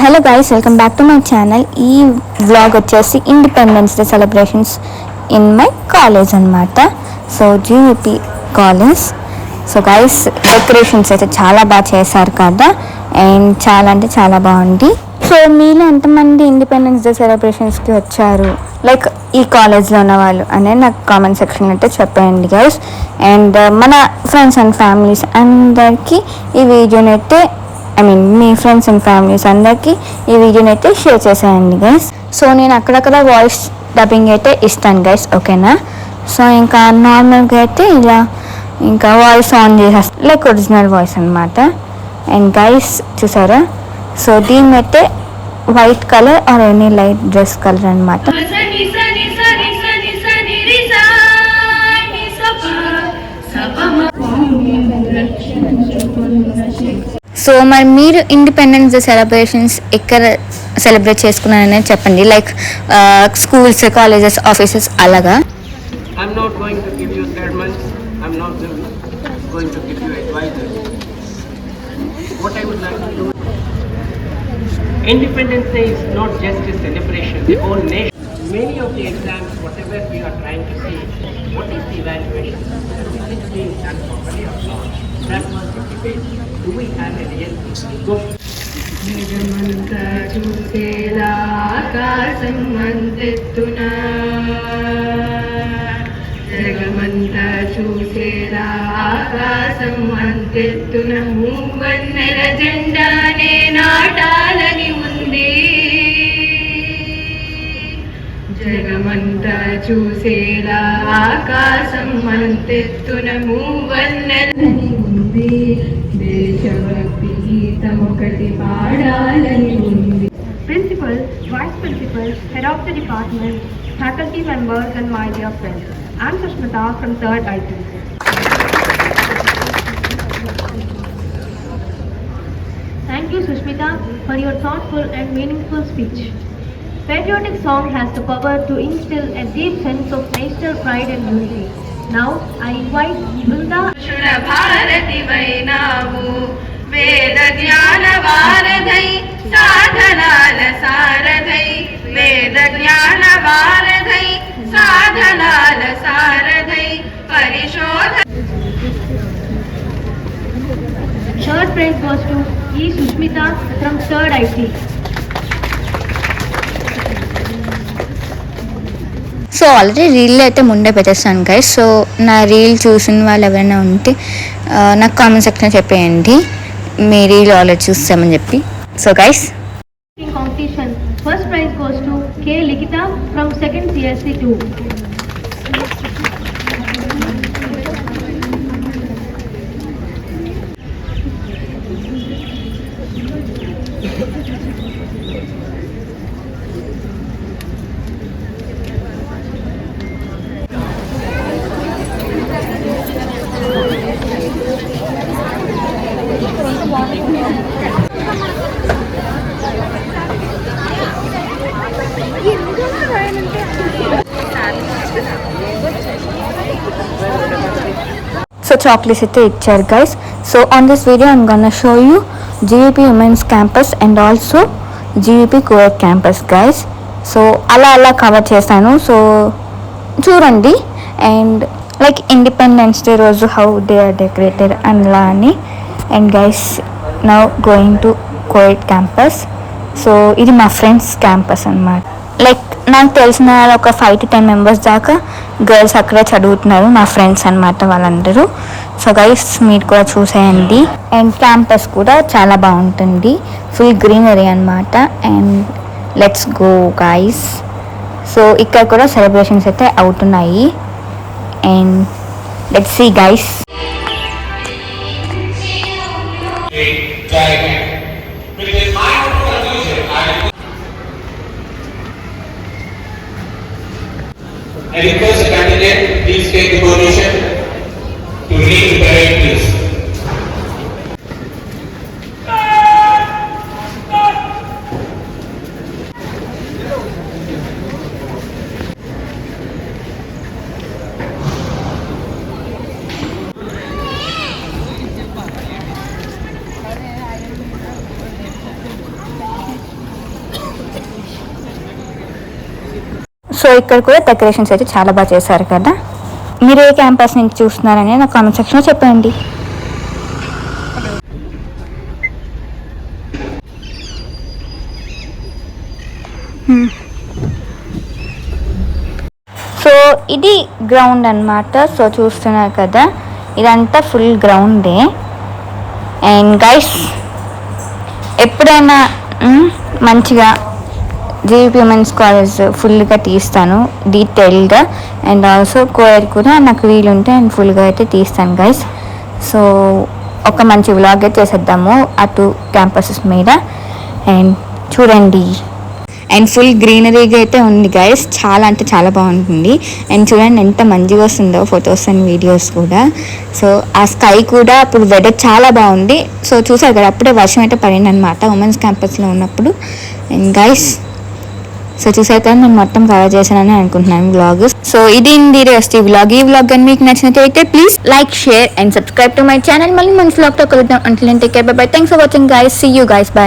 hello guys, welcome back to my channel. ఈ vlog వచ్చేసి independence day celebrations in my college అనమాట. So GVP college. So guys decorations అయితే చాలా బాగా చేశారు కదా, అండ్ చాలా అంటే చాలా బాగుంది. సో మీలో ఎంతమంది ఇండిపెండెన్స్ డే సెలబ్రేషన్స్కి వచ్చారు, లైక్ ఈ కాలేజ్లో ఉన్న వాళ్ళు అనేది నాకు కామెంట్ సెక్షన్ అయితే చెప్పండి గైస్. అండ్ మన ఫ్రెండ్స్ అండ్ ఫ్యామిలీస్ అందరికీ ఈ వీడియోని అయితే మీ ఫ్రెండ్స్ అండ్ ఫ్యామిలీస్ అందరికీ ఈ వీడియోని అయితే షేర్ చేసేయండి గైస్. సో నేను అక్కడక్కడ వాయిస్ డబ్బింగ్ అయితే ఇస్తాను గైస్, ఓకేనా. సో ఇంకా నార్మల్గా అయితే ఇలా ఇంకా వాయిస్ ఆన్ చేసేస్తాను, లైక్ ఒరిజినల్ వాయిస్ అనమాట. అండ్ గైస్ చూసారా, సో దీన్ని అయితే white colour or any light dress colour అనమాట. సో మరి మీరు ఇండిపెండెన్స్ డే సెలబ్రేషన్స్ ఎక్కడ సెలబ్రేట్ చేసుకున్నారనేది చెప్పండి, లైక్ స్కూల్స్, కాలేజెస్, ఆఫీసెస్ అలాగా. I'm not going to give you sermons. I'm not going to give you advices. What I would like to do, Independence Day is not just a celebration, the whole nation. Many of the exams, whatever we are trying to see, what is the evaluation? Is it being done properly or not? That was the debate. Do we have a real good? జగమంతా చూసేలా ఆకాశం అంతెత్తునా, జగమంతా చూసేలా ఆకాశం అంతెత్తున మూవన్నెల జెండానే నాటాలని ఉంది. జగమంతా చూసేలా ఆకాశం అంతెత్తున మూవన్నెలని ఉంది. దేశభక్తి గీతం ఒకటి పాడాలని ఉంది. Principal, Vice Principal, Head of the Department, faculty members and my dear friends. I'm Sushmita from 3rd IT. Thank you Sushmita for your thoughtful and meaningful speech. Patriotic song has the power to instill a deep sense of national pride and unity. Now I invite Brinda. Bharati వైనావు వేద జ్ఞాన వారధై సాధనాల సారథై, వేద జ్ఞాన వారధై సాధనాల సారథై పరిశోధ. Third praise goes to E. Sushmita from 3rd IT. So already reel అయితే ముందే పెట్టేస్తాను guys. So నా రీల్ చూసిన వాళ్ళు ఎవరైనా ఉంటే నాకు కామెంట్ సెక్షన్ చెప్పేయండి, మీ రీల్ ఆల్రెడీ చూస్తామని చెప్పి. So guys Competition. First prize goes to K. Likita from 2nd CSC 2. So chocolates అయితే ఇచ్చారు guys. So on this video I'm gonna show you GVP women's campus and also GVP coed campus guys. So అలా cover చేశాను, so చూడండి. And like independence day రోజు how they are decorated అలా అని. And guys now going to coed campus. So ఇది మా friends campus అనమాట. Like నాకు తెలిసిన ఒక 5 to 10 మెంబర్స్ దాకా గర్ల్స్ అక్కడే చదువుతున్నారు, నా ఫ్రెండ్స్ అనమాట వాళ్ళందరూ. సో గైస్ మీరు కూడా చూసేయండి. అండ్ క్యాంపస్ కూడా చాలా బాగుంటుంది, ఫుల్ గ్రీనరీ అనమాట. And let's go guys. So ఇక్కడ కూడా సెలబ్రేషన్స్ అయితే అవుతున్నాయి. And let's see guys. I request the candidate, please take the position to read the parade, please. So ఇక్కడ కూడా డెకరేషన్స్ అయితే చాలా బాగా చేశారు కదా. మీరు ఏ క్యాంపస్ నుంచి చూస్తున్నారని నా కామెంట్ సెక్షన్లో చెప్పండి. సో ఇది గ్రౌండ్ అన్నమాట. సో చూస్తున్నారు కదా, ఇదంతా ఫుల్ గ్రౌండే. అండ్ గైస్, ఎప్పుడైనా మంచిగా జేవీపీ ఉమెన్స్ కాలేజ్ ఫుల్గా తీస్తాను డీటెయిల్గా. అండ్ ఆల్సో కోయర్ కూడా నాకు వీలుంటే అండ్ ఫుల్గా అయితే తీస్తాను గైస్. సో ఒక మంచి వ్లాగ్ అయితే చేసేద్దాము అటు క్యాంపసెస్ మీద. అండ్ చూడండి, అండ్ ఫుల్ గ్రీనరీగా అయితే ఉంది గైస్. చాలా అంటే చాలా బాగుంటుంది. అండ్ చూడండి ఎంత మంచిగా వస్తుందో ఫొటోస్ అండ్ వీడియోస్ కూడా. సో ఆ స్కై కూడా అప్పుడు వెదర్ చాలా బాగుంది. సో చూసారు కదా, అప్పుడే వర్షం అయితే పడింది అనమాట ఉమెన్స్ క్యాంపస్లో ఉన్నప్పుడు. అండ్ గైస్, సో చూసారు కదా, నేను మొత్తం కవర్ చేశానని అనుకుంటున్నాను వ్లాగ్. సో ఇది ఈ వ్లాగ్. ఈ వ్లాగ్ కానీ మీకు నచ్చినట్లయితే please like, share and subscribe to my channel. మళ్ళీ మంచి వ్లాగ్తో కలుద్దాం. Until take care, bye bye. Thanks for watching guys. See you guys. By.